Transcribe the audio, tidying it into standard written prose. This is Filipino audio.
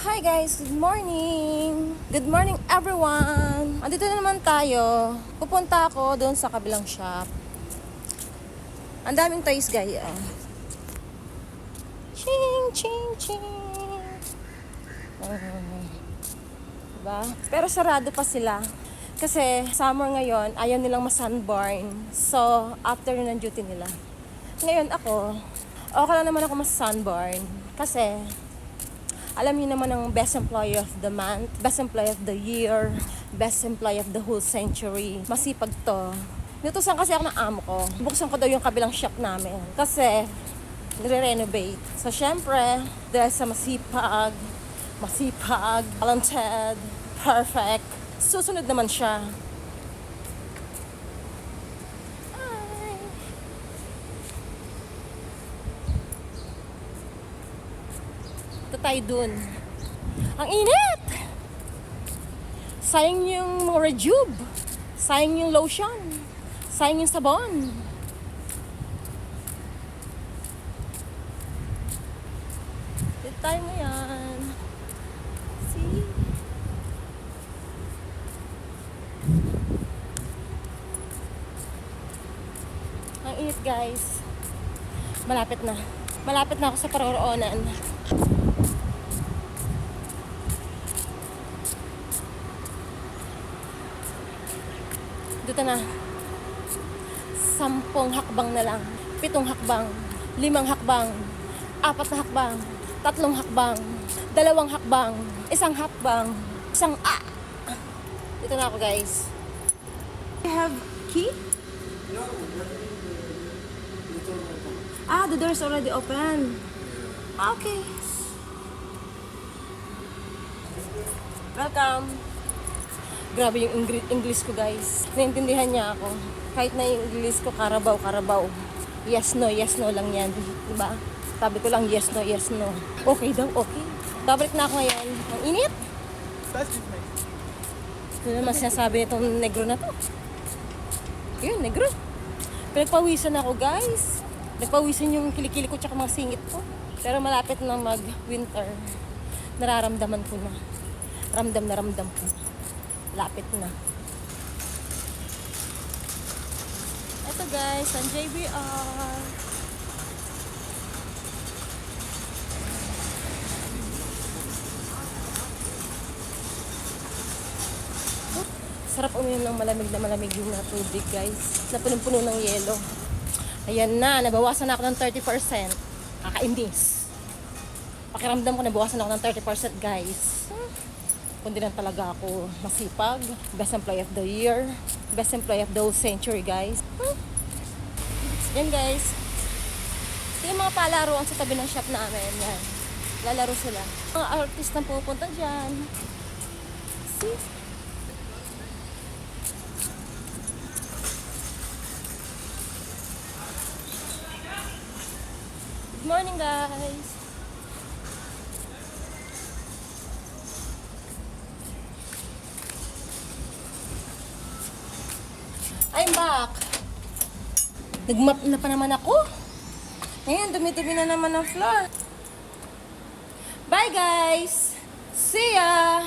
Hi guys, good morning! Good morning everyone! Andito na naman tayo. Pupunta ako doon sa kabilang shop. Ang daming toys guys. Ching, ching, ching. Diba? Pero sarado pa sila. Kasi summer ngayon, ayaw nilang ma-sunburn. So, afternoon ang duty nila. Ngayon ako, okay lang naman ako mas-sunburn. Kasi, alam niyo naman ang best employee of the month, best employee of the year, best employee of the whole century. Masipag to. Nutusan kasi ako ng amo ko. Buksan ko daw yung kabilang shop namin. Kasi, nire-renovate. So, syempre, dahil sa masipag, talented, perfect, susunod naman siya. Ito tayo dun. Ang init! Sayang yung mga rejuve. Sayang yung lotion. Sayang yung sabon. Dito tayo ngayon. See? Ang init guys. Malapit na. Malapit na ako sa paroroonan. Dito na. 10 hakbang na lang. 7 hakbang. 5 hakbang. 4 na hakbang. 3 hakbang. 2 hakbang. 1 hakbang. Dito na ako guys. You have key? The door is already open. Okay. Welcome. Grabe yung English ko guys. Naintindihan niya ako. Kahit na yung English ko, karabaw. Yes, no lang yan. Diba? Sabi ko lang yes, no. Okay daw, okay. Babalik na ako ngayon. Ang init. Ito naman sinasabi nitong negro na to. Yun, negro. Pinagpawisan ako guys. Nagpawisan yung kilikili ko tsaka mga singit ko. Pero malapit na mag-winter. Nararamdaman ko na. Ramdam ko na. Lapit na. Ito guys, ang JBR. Sarap uminom ng malamig yung tubig guys. Na punong-puno ng yelo. Ayan na, nabawasan na ako ng 30%. Kakainis. Pakiramdam ko nabawasan ako ng 30% guys. Kundi lang talaga ako masipag. Best employee of the year. Best employee of the whole century guys. Yan guys. Ito yung mga palaruan sa tabi ng shop namin. Yan. Lalaro sila. Mga artist na pupunta dyan. See? Good morning guys. I'm back. Nagmap na pa naman ako. Ngayon, dumi-dumi na naman ang floor. Bye guys. See ya.